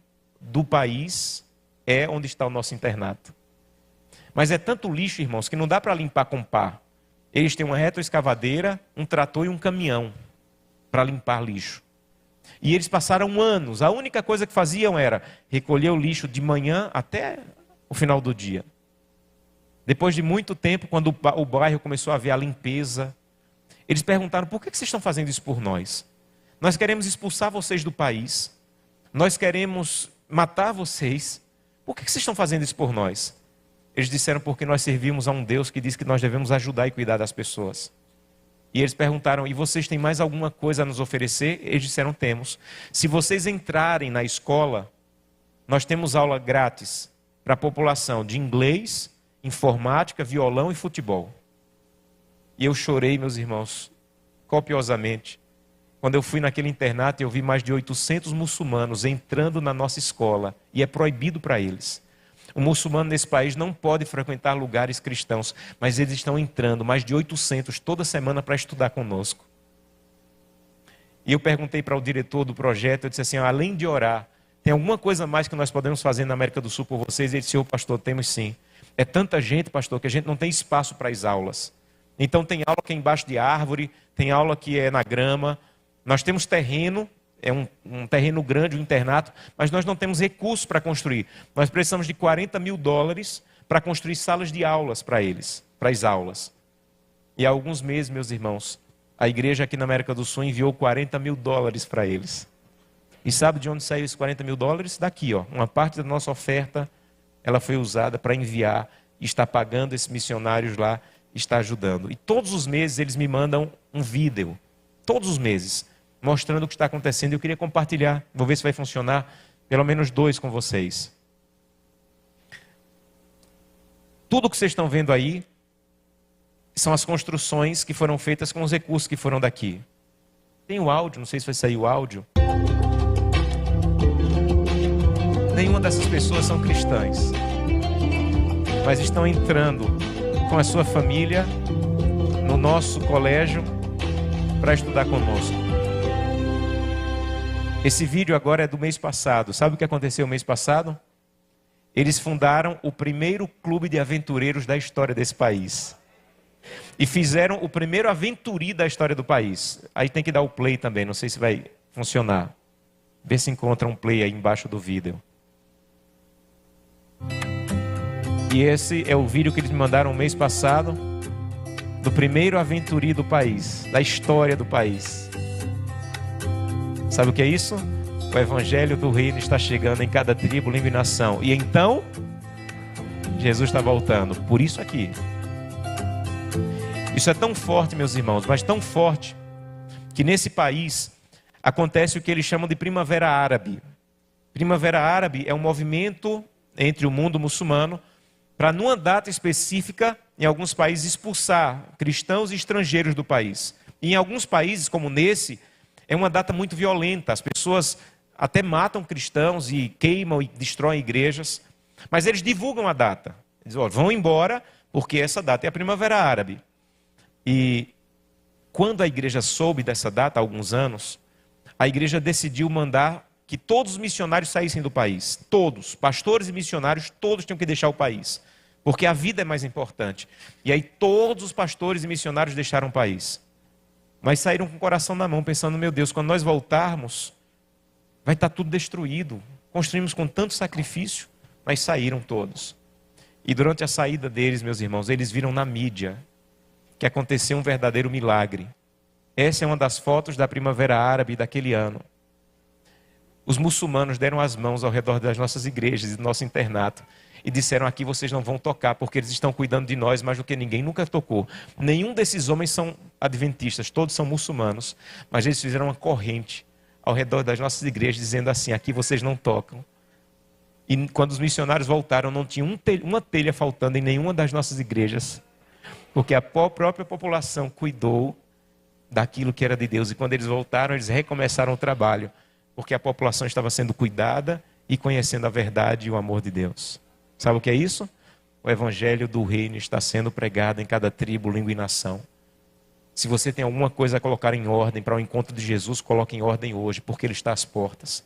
do país é onde está o nosso internato. Mas é tanto lixo, irmãos, que não dá para limpar com pá. Eles têm uma retroescavadeira, um trator e um caminhão para limpar lixo. E eles passaram anos, a única coisa que faziam era recolher o lixo de manhã até o final do dia. Depois de muito tempo, quando o bairro começou a ver a limpeza, eles perguntaram, por que vocês estão fazendo isso por nós? Nós queremos expulsar vocês do país, nós queremos matar vocês, por que vocês estão fazendo isso por nós? Eles disseram, porque nós servimos a um Deus que diz que nós devemos ajudar e cuidar das pessoas. E eles perguntaram, e vocês têm mais alguma coisa a nos oferecer? Eles disseram, temos. Se vocês entrarem na escola, nós temos aula grátis para a população de inglês, informática, violão e futebol. E eu chorei, meus irmãos, copiosamente. Quando eu fui naquele internato, eu vi mais de 800 muçulmanos entrando na nossa escola. E é proibido para eles. O muçulmano nesse país não pode frequentar lugares cristãos, mas eles estão entrando, mais de 800 toda semana para estudar conosco. E eu perguntei para o diretor do projeto, eu disse assim, além de orar, tem alguma coisa mais que nós podemos fazer na América do Sul por vocês? Ele disse, pastor, temos sim. É tanta gente, pastor, que a gente não tem espaço para as aulas. Então tem aula que é embaixo de árvore, tem aula que é na grama, nós temos terreno, é um terreno grande, um internato, mas nós não temos recursos para construir. Nós precisamos de $40 mil para construir salas de aulas para eles, para as aulas. E há alguns meses, meus irmãos, a igreja aqui na América do Sul enviou $40 mil para eles. E sabe de onde saiu esses $40 mil? Daqui, ó. Uma parte da nossa oferta, ela foi usada para enviar, e está pagando esses missionários lá, está ajudando. E todos os meses eles me mandam um vídeo, todos os meses, mostrando o que está acontecendo. Eu queria compartilhar, vou ver se vai funcionar, pelo menos 2 com vocês. Tudo o que vocês estão vendo aí são as construções que foram feitas com os recursos que foram daqui. Tem o áudio, não sei se vai sair o áudio. Nenhuma dessas pessoas são cristãs, mas estão entrando com a sua família no nosso colégio para estudar conosco. Esse vídeo agora é do mês passado. Sabe o que aconteceu mês passado? Eles fundaram o primeiro clube de aventureiros da história desse país. E fizeram o primeiro aventuri da história do país. Aí tem que dar o play também, não sei se vai funcionar. Vê se encontra um play aí embaixo do vídeo. E esse é o vídeo que eles me mandaram mês passado, do primeiro aventuri do país, da história do país. Sabe o que é isso? O evangelho do reino está chegando em cada tribo, língua e nação. E então, Jesus está voltando. Por isso aqui. Isso é tão forte, meus irmãos, mas tão forte, que nesse país acontece o que eles chamam de Primavera Árabe. Primavera Árabe é um movimento entre o mundo muçulmano para, numa data específica, em alguns países, expulsar cristãos e estrangeiros do país. E em alguns países, como nesse, é uma data muito violenta. As pessoas até matam cristãos e queimam e destroem igrejas. Mas eles divulgam a data. Eles dizem, vão embora, porque essa data é a Primavera Árabe. E quando a igreja soube dessa data, há alguns anos, a igreja decidiu mandar que todos os missionários saíssem do país. Todos, pastores e missionários, todos tinham que deixar o país. Porque a vida é mais importante. E aí todos os pastores e missionários deixaram o país. Mas saíram com o coração na mão, pensando, meu Deus, quando nós voltarmos, vai estar tudo destruído. Construímos com tanto sacrifício, mas saíram todos. E durante a saída deles, meus irmãos, eles viram na mídia que aconteceu um verdadeiro milagre. Essa é uma das fotos da Primavera Árabe daquele ano. Os muçulmanos deram as mãos ao redor das nossas igrejas e do nosso internato e disseram, aqui vocês não vão tocar, porque eles estão cuidando de nós mais do que ninguém nunca tocou. Nenhum desses homens são adventistas, todos são muçulmanos, mas eles fizeram uma corrente ao redor das nossas igrejas, dizendo assim, aqui vocês não tocam. E quando os missionários voltaram, não tinha uma telha faltando em nenhuma das nossas igrejas, porque a própria população cuidou daquilo que era de Deus. E quando eles voltaram, eles recomeçaram o trabalho, porque a população estava sendo cuidada e conhecendo a verdade e o amor de Deus. Sabe o que é isso? O evangelho do reino está sendo pregado em cada tribo, língua e nação. Se você tem alguma coisa a colocar em ordem para o encontro de Jesus, coloque em ordem hoje, porque ele está às portas.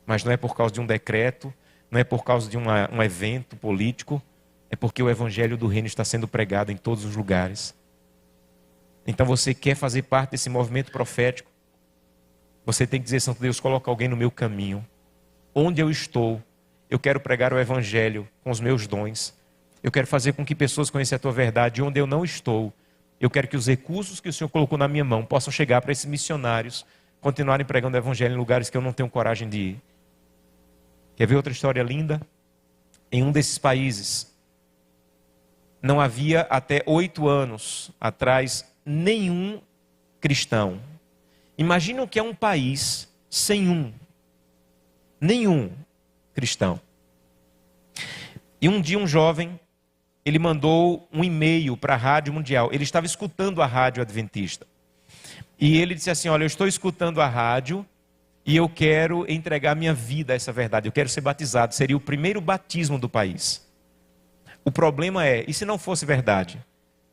Mas não é por causa de um decreto, não é por causa de um evento político, é porque o evangelho do reino está sendo pregado em todos os lugares. Então você quer fazer parte desse movimento profético? Você tem que dizer, Santo Deus, coloca alguém no meu caminho. Onde eu estou, eu quero pregar o evangelho com os meus dons. Eu quero fazer com que pessoas conheçam a tua verdade. Onde eu não estou, eu quero que os recursos que o Senhor colocou na minha mão possam chegar para esses missionários, continuarem pregando o evangelho em lugares que eu não tenho coragem de ir. Quer ver outra história linda? Em um desses países, não havia até 8 anos atrás nenhum cristão. Imagina o que é um país sem nenhum cristão. E um dia um jovem, ele mandou um e-mail para a Rádio Mundial. Ele estava escutando a Rádio Adventista. E ele disse assim, olha, eu estou escutando a rádio e eu quero entregar minha vida a essa verdade. Eu quero ser batizado. Seria o primeiro batismo do país. O problema é, e se não fosse verdade?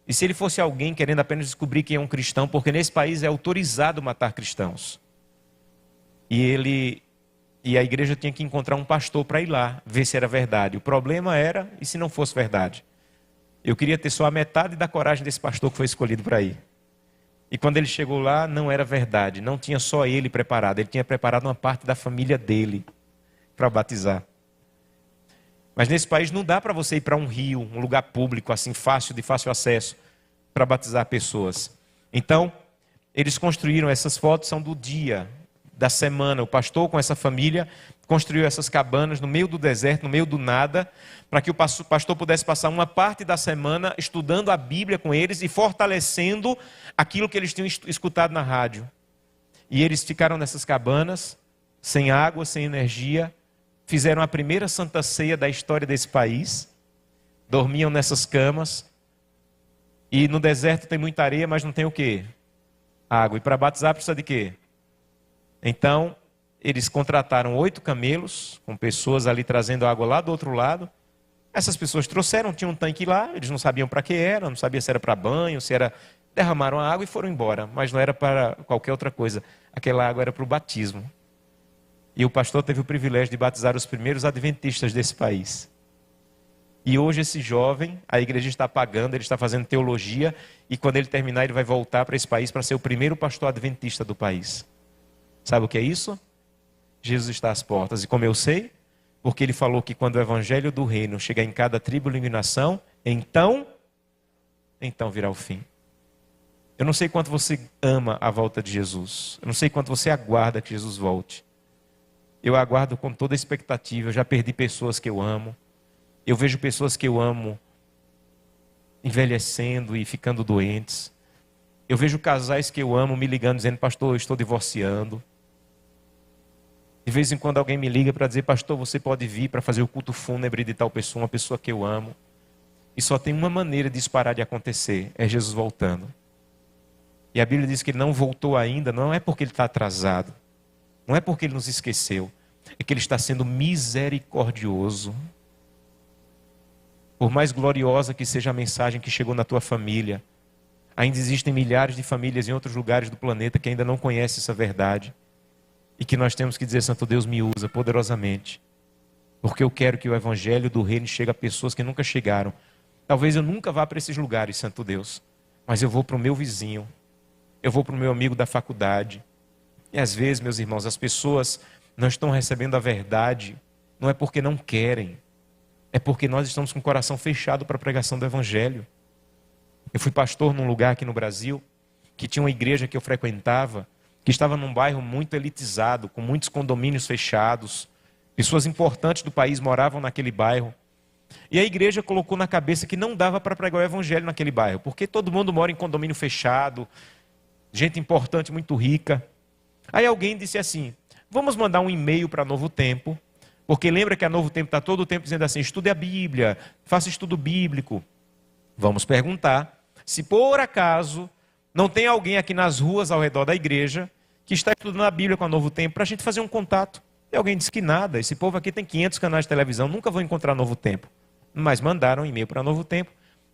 E se ele fosse alguém querendo apenas descobrir quem é um cristão? Porque nesse país é autorizado matar cristãos. E a igreja tinha que encontrar um pastor para ir lá, ver se era verdade. O problema era, e se não fosse verdade? Eu queria ter só a metade da coragem desse pastor que foi escolhido para ir. E quando ele chegou lá, não era verdade. Não tinha só ele preparado. Ele tinha preparado uma parte da família dele para batizar. Mas nesse país não dá para você ir para um rio, um lugar público, assim, de fácil acesso, para batizar pessoas. Então, eles construíram, essas fotos são do dia, da semana. O pastor com essa família construiu essas cabanas no meio do deserto, no meio do nada, para que o pastor pudesse passar uma parte da semana estudando a Bíblia com eles e fortalecendo aquilo que eles tinham escutado na rádio. E eles ficaram nessas cabanas, sem água, sem energia, fizeram a primeira Santa Ceia da história desse país, dormiam nessas camas, e no deserto tem muita areia, mas não tem o quê? Água. E para batizar precisa de quê? Então, eles contrataram 8 camelos, com pessoas ali trazendo água lá do outro lado. Essas pessoas trouxeram, tinha um tanque lá, eles não sabiam para que era, não sabiam se era para banho, se era derramaram a água e foram embora, mas não era para qualquer outra coisa. Aquela água era para o batismo. E o pastor teve o privilégio de batizar os primeiros adventistas desse país. E hoje esse jovem, a igreja está pagando, ele está fazendo teologia, e quando ele terminar ele vai voltar para esse país para ser o primeiro pastor adventista do país. Sabe o que é isso? Jesus está às portas. E como eu sei? Porque ele falou que quando o evangelho do reino chegar em cada tribo e nação, então virá o fim. Eu não sei quanto você ama a volta de Jesus. Eu não sei quanto você aguarda que Jesus volte. Eu aguardo com toda a expectativa. Eu já perdi pessoas que eu amo. Eu vejo pessoas que eu amo envelhecendo e ficando doentes. Eu vejo casais que eu amo me ligando dizendo: pastor, eu estou divorciando. De vez em quando alguém me liga para dizer: pastor, você pode vir para fazer o culto fúnebre de tal pessoa, uma pessoa que eu amo. E só tem uma maneira disso parar de acontecer: é Jesus voltando. E a Bíblia diz que ele não voltou ainda, não é porque ele está atrasado. Não é porque ele nos esqueceu. É que ele está sendo misericordioso. Por mais gloriosa que seja a mensagem que chegou na tua família, ainda existem milhares de famílias em outros lugares do planeta que ainda não conhecem essa verdade. E que nós temos que dizer: Santo Deus, me usa poderosamente. Porque eu quero que o evangelho do reino chegue a pessoas que nunca chegaram. Talvez eu nunca vá para esses lugares, Santo Deus. Mas eu vou para o meu vizinho. Eu vou para o meu amigo da faculdade. E às vezes, meus irmãos, as pessoas não estão recebendo a verdade. Não é porque não querem. É porque nós estamos com o coração fechado para a pregação do evangelho. Eu fui pastor num lugar aqui no Brasil, que tinha uma igreja que eu frequentava, que estava num bairro muito elitizado, com muitos condomínios fechados. Pessoas importantes do país moravam naquele bairro. E a igreja colocou na cabeça que não dava para pregar o evangelho naquele bairro, porque todo mundo mora em condomínio fechado, gente importante, muito rica. Aí alguém disse assim: vamos mandar um e-mail para Novo Tempo, porque lembra que a Novo Tempo está todo o tempo dizendo assim: estude a Bíblia, faça estudo bíblico. Vamos perguntar se por acaso não tem alguém aqui nas ruas ao redor da igreja que está estudando a Bíblia com a Novo Tempo, para a gente fazer um contato. E alguém disse que nada, esse povo aqui tem 500 canais de televisão, nunca vão encontrar Novo Tempo. Mas mandaram um e-mail para Novo Tempo,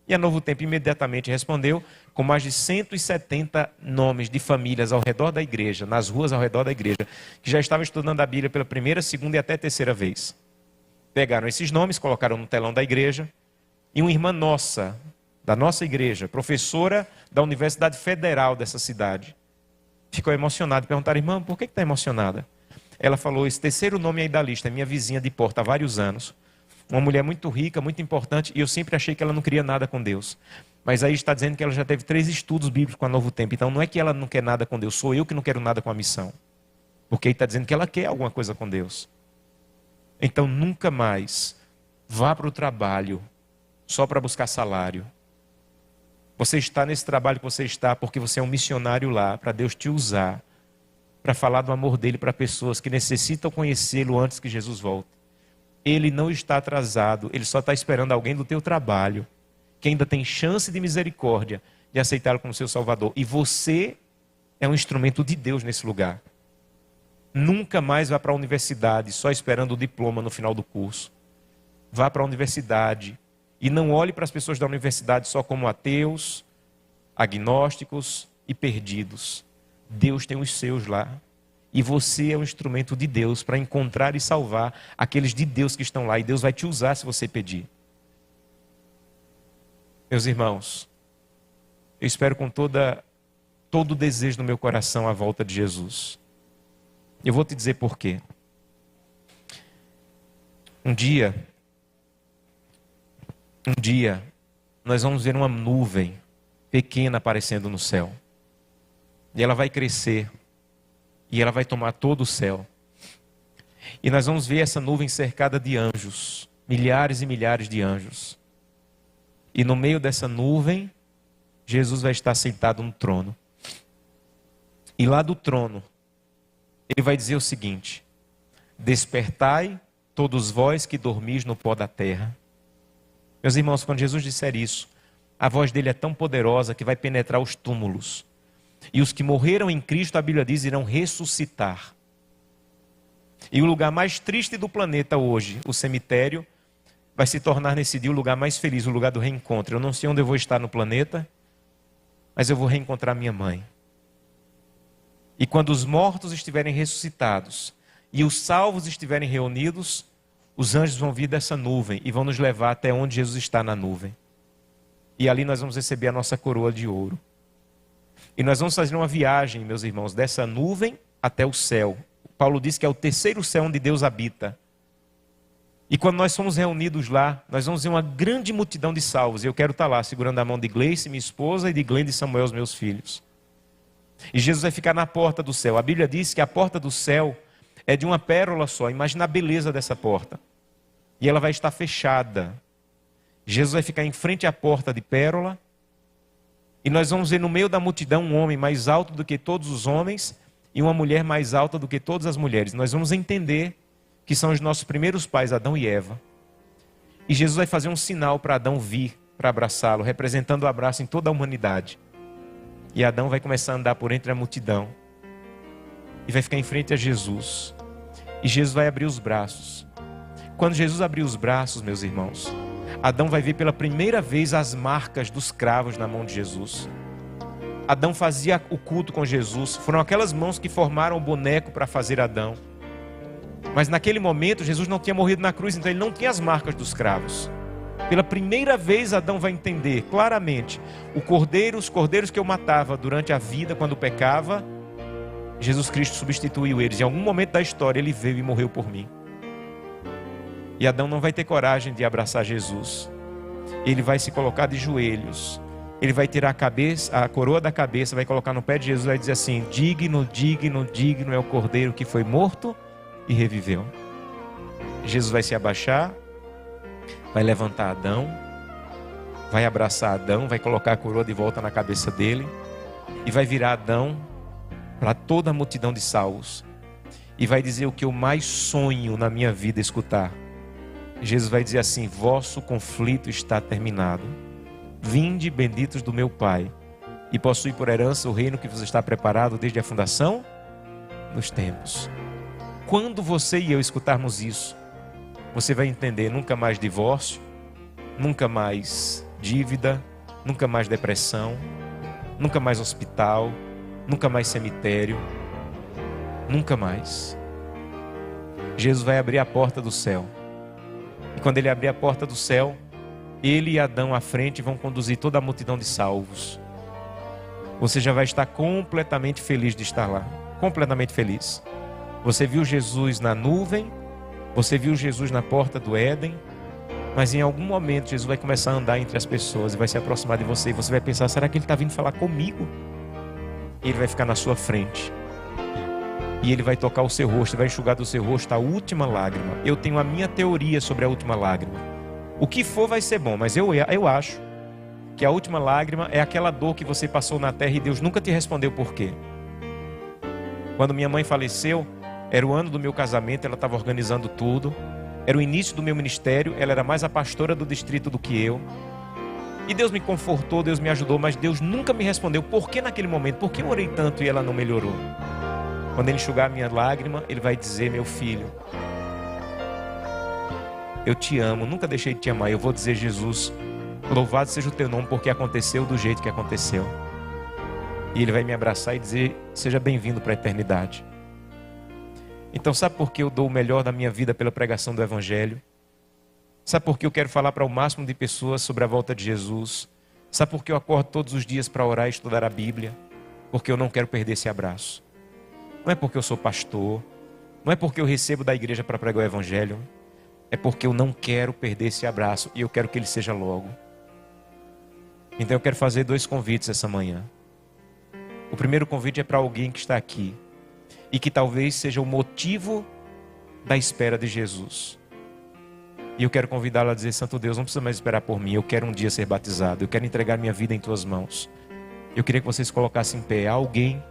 e a Novo Tempo imediatamente respondeu com mais de 170 nomes de famílias ao redor da igreja, nas ruas ao redor da igreja, que já estavam estudando a Bíblia pela primeira, segunda e até terceira vez. Pegaram esses nomes, colocaram no telão da igreja, e uma irmã nossa, da nossa igreja, professora da Universidade Federal dessa cidade, ficou emocionada. Perguntaram: irmã, por que está emocionada? Ela falou: esse terceiro nome aí da lista é minha vizinha de porta há vários anos. Uma mulher muito rica, muito importante, e eu sempre achei que ela não queria nada com Deus. Mas aí está dizendo que ela já teve 3 estudos bíblicos com a Novo Tempo. Então não é que ela não quer nada com Deus, sou eu que não quero nada com a missão. Porque aí está dizendo que ela quer alguma coisa com Deus. Então nunca mais vá para o trabalho só para buscar salário. Você está nesse trabalho que você está porque você é um missionário lá, para Deus te usar, para falar do amor dele para pessoas que necessitam conhecê-lo antes que Jesus volte. Ele não está atrasado, ele só está esperando alguém do teu trabalho, que ainda tem chance de misericórdia, de aceitá-lo como seu Salvador. E você é um instrumento de Deus nesse lugar. Nunca mais vá para a universidade só esperando o diploma no final do curso. Vá para a universidade e não olhe para as pessoas da universidade só como ateus, agnósticos e perdidos. Deus tem os seus lá. E você é um instrumento de Deus para encontrar e salvar aqueles de Deus que estão lá. E Deus vai te usar se você pedir. Meus irmãos, eu espero com todo o desejo no meu coração a volta de Jesus. Eu vou te dizer por quê. Um dia, nós vamos ver uma nuvem pequena aparecendo no céu. E ela vai crescer. E ela vai tomar todo o céu. E nós vamos ver essa nuvem cercada de anjos. Milhares e milhares de anjos. E no meio dessa nuvem, Jesus vai estar sentado no trono. E lá do trono, ele vai dizer o seguinte: despertai todos vós que dormis no pó da terra. Meus irmãos, quando Jesus disser isso, a voz dele é tão poderosa que vai penetrar os túmulos. E os que morreram em Cristo, a Bíblia diz, irão ressuscitar. E o lugar mais triste do planeta hoje, o cemitério, vai se tornar nesse dia o lugar mais feliz, o lugar do reencontro. Eu não sei onde eu vou estar no planeta, mas eu vou reencontrar minha mãe. E quando os mortos estiverem ressuscitados e os salvos estiverem reunidos, os anjos vão vir dessa nuvem e vão nos levar até onde Jesus está na nuvem. E ali nós vamos receber a nossa coroa de ouro. E nós vamos fazer uma viagem, meus irmãos, dessa nuvem até o céu. Paulo diz que é o terceiro céu onde Deus habita. E quando nós somos reunidos lá, nós vamos ver uma grande multidão de salvos. E eu quero estar lá, segurando a mão de Gleice, minha esposa, e de Glenda e Samuel, os meus filhos. E Jesus vai ficar na porta do céu. A Bíblia diz que a porta do céu é de uma pérola só. Imagina a beleza dessa porta. E ela vai estar fechada. Jesus vai ficar em frente à porta de pérola. E nós vamos ver no meio da multidão um homem mais alto do que todos os homens e uma mulher mais alta do que todas as mulheres. Nós vamos entender que são os nossos primeiros pais, Adão e Eva. E Jesus vai fazer um sinal para Adão vir, para abraçá-lo, representando o abraço em toda a humanidade. E Adão vai começar a andar por entre a multidão. E vai ficar em frente a Jesus. E Jesus vai abrir os braços. Quando Jesus abrir os braços, meus irmãos, Adão vai ver pela primeira vez as marcas dos cravos na mão de Jesus. Adão fazia o culto com Jesus. Foram aquelas mãos que formaram o boneco para fazer Adão. Mas naquele momento Jesus não tinha morrido na cruz, então ele não tinha as marcas dos cravos. Pela primeira vez Adão vai entender claramente os cordeiros que eu matava durante a vida quando pecava, Jesus Cristo substituiu eles. Em algum momento da história ele veio e morreu por mim. E Adão não vai ter coragem de abraçar Jesus. Ele vai se colocar de joelhos. Ele vai tirar a coroa da cabeça, vai colocar no pé de Jesus e vai dizer assim: digno, digno, digno é o cordeiro que foi morto e reviveu. Jesus vai se abaixar, vai levantar Adão, vai abraçar Adão, vai colocar a coroa de volta na cabeça dele e vai virar Adão para toda a multidão de salvos e vai dizer o que eu mais sonho na minha vida escutar. Jesus vai dizer assim: vosso conflito está terminado. Vinde, benditos do meu Pai, e possui por herança o reino que vos está preparado desde a fundação dos tempos. Quando você e eu escutarmos isso, você vai entender: nunca mais divórcio, nunca mais dívida, nunca mais depressão, nunca mais hospital, nunca mais cemitério, nunca mais. Jesus vai abrir a porta do céu. E quando ele abrir a porta do céu, ele e Adão à frente vão conduzir toda a multidão de salvos. Você já vai estar completamente feliz de estar lá. Completamente feliz. Você viu Jesus na nuvem, você viu Jesus na porta do Éden, mas em algum momento Jesus vai começar a andar entre as pessoas e vai se aproximar de você. E você vai pensar: será que ele está vindo falar comigo? E ele vai ficar na sua frente. E ele vai tocar o seu rosto, vai enxugar do seu rosto a última lágrima. Eu tenho a minha teoria sobre a última lágrima. O que for vai ser bom, mas eu acho que a última lágrima é aquela dor que você passou na terra e Deus nunca te respondeu por quê. Quando minha mãe faleceu, era o ano do meu casamento, ela estava organizando tudo. Era o início do meu ministério, ela era mais a pastora do distrito do que eu. E Deus me confortou, Deus me ajudou, mas Deus nunca me respondeu por que naquele momento, por que eu orei tanto e ela não melhorou. Quando ele enxugar a minha lágrima, ele vai dizer: meu filho, eu te amo, nunca deixei de te amar. Eu vou dizer: Jesus, louvado seja o teu nome, porque aconteceu do jeito que aconteceu. E ele vai me abraçar e dizer: seja bem-vindo para a eternidade. Então sabe por que eu dou o melhor da minha vida pela pregação do Evangelho? Sabe por que eu quero falar para o máximo de pessoas sobre a volta de Jesus? Sabe por que eu acordo todos os dias para orar e estudar a Bíblia? Porque eu não quero perder esse abraço. Não é porque eu sou pastor, não é porque eu recebo da igreja para pregar o Evangelho, é porque eu não quero perder esse abraço e eu quero que ele seja logo. Então eu quero fazer 2 convites essa manhã. O primeiro convite é para alguém que está aqui e que talvez seja o motivo da espera de Jesus. E eu quero convidá-lo a dizer: Santo Deus, não precisa mais esperar por mim, eu quero um dia ser batizado, eu quero entregar minha vida em tuas mãos. Eu queria que vocês colocassem em pé alguém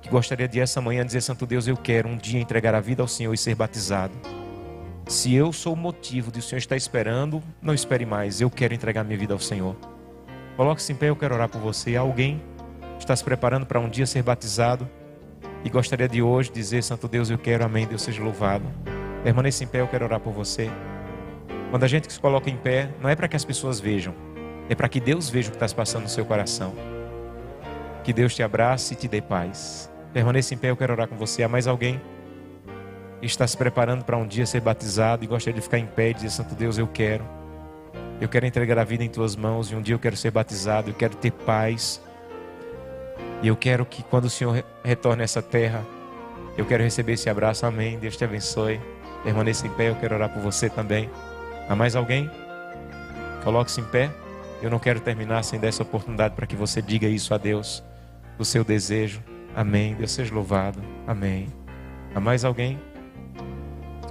que gostaria de essa manhã dizer: Santo Deus, eu quero um dia entregar a vida ao Senhor e ser batizado. Se eu sou o motivo de o Senhor estar esperando, não espere mais, eu quero entregar minha vida ao Senhor. Coloque-se em pé, eu quero orar por você. Alguém está se preparando para um dia ser batizado e gostaria de hoje dizer: Santo Deus, eu quero, amém, Deus seja louvado. Permaneça em pé, eu quero orar por você. Quando a gente se coloca em pé, não é para que as pessoas vejam, é para que Deus veja o que está se passando no seu coração. Que Deus te abrace e te dê paz. Permaneça em pé, eu quero orar com você. Há mais alguém que está se preparando para um dia ser batizado e gostaria de ficar em pé e dizer: Santo Deus, eu quero entregar a vida em tuas mãos, e um dia eu quero ser batizado, eu quero ter paz, e eu quero que quando o Senhor retorne a essa terra, eu quero receber esse abraço. Amém. Deus te abençoe. Permaneça em pé, eu quero orar por você também. Há mais alguém? Coloque-se em pé. Eu não quero terminar sem dar essa oportunidade para que você diga isso a Deus, o seu desejo. Amém. Deus seja louvado. Amém. Há mais alguém?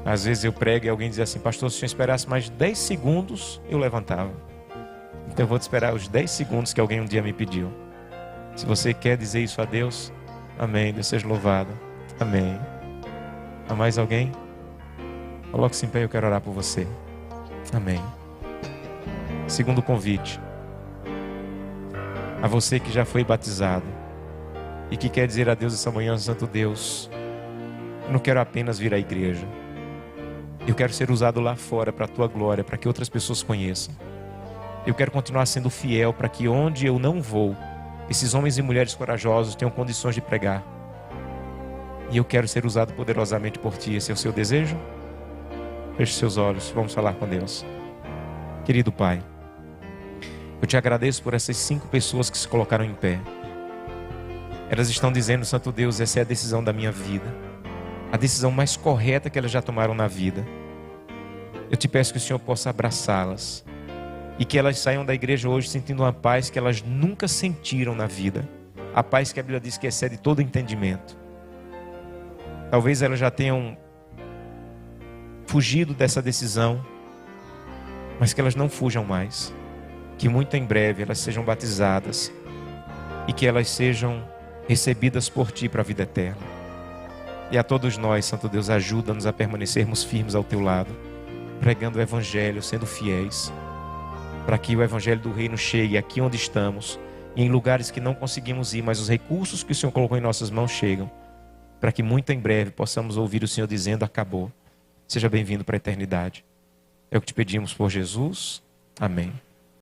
Às vezes eu prego e alguém diz assim: pastor, se o senhor esperasse mais 10 segundos, eu levantava. Então eu vou te esperar os 10 segundos que alguém um dia me pediu. Se você quer dizer isso a Deus, amém. Deus seja louvado. Amém. Há mais alguém? Coloque-se em pé, eu quero orar por você. Amém. Segundo convite. A você que já foi batizado e que quer dizer a Deus essa manhã: Santo Deus, eu não quero apenas vir à igreja. Eu quero ser usado lá fora para a tua glória, para que outras pessoas conheçam. Eu quero continuar sendo fiel para que onde eu não vou, esses homens e mulheres corajosos tenham condições de pregar. E eu quero ser usado poderosamente por ti. Esse é o seu desejo? Feche seus olhos, vamos falar com Deus. Querido Pai, eu te agradeço por essas 5 pessoas que se colocaram em pé. Elas estão dizendo: Santo Deus, essa é a decisão da minha vida, a decisão mais correta que elas já tomaram na vida. Eu te peço que o Senhor possa abraçá-las e que elas saiam da igreja hoje sentindo uma paz que elas nunca sentiram na vida, a paz que a Bíblia diz que excede todo entendimento. Talvez elas já tenham fugido dessa decisão, mas que elas não fujam mais, que muito em breve elas sejam batizadas e que elas sejam recebidas por ti para a vida eterna. E a todos nós, Santo Deus, ajuda-nos a permanecermos firmes ao teu lado, pregando o Evangelho, sendo fiéis, para que o Evangelho do Reino chegue aqui onde estamos, e em lugares que não conseguimos ir, mas os recursos que o Senhor colocou em nossas mãos chegam, para que muito em breve possamos ouvir o Senhor dizendo: acabou. Seja bem-vindo para a eternidade. É o que te pedimos por Jesus. Amém.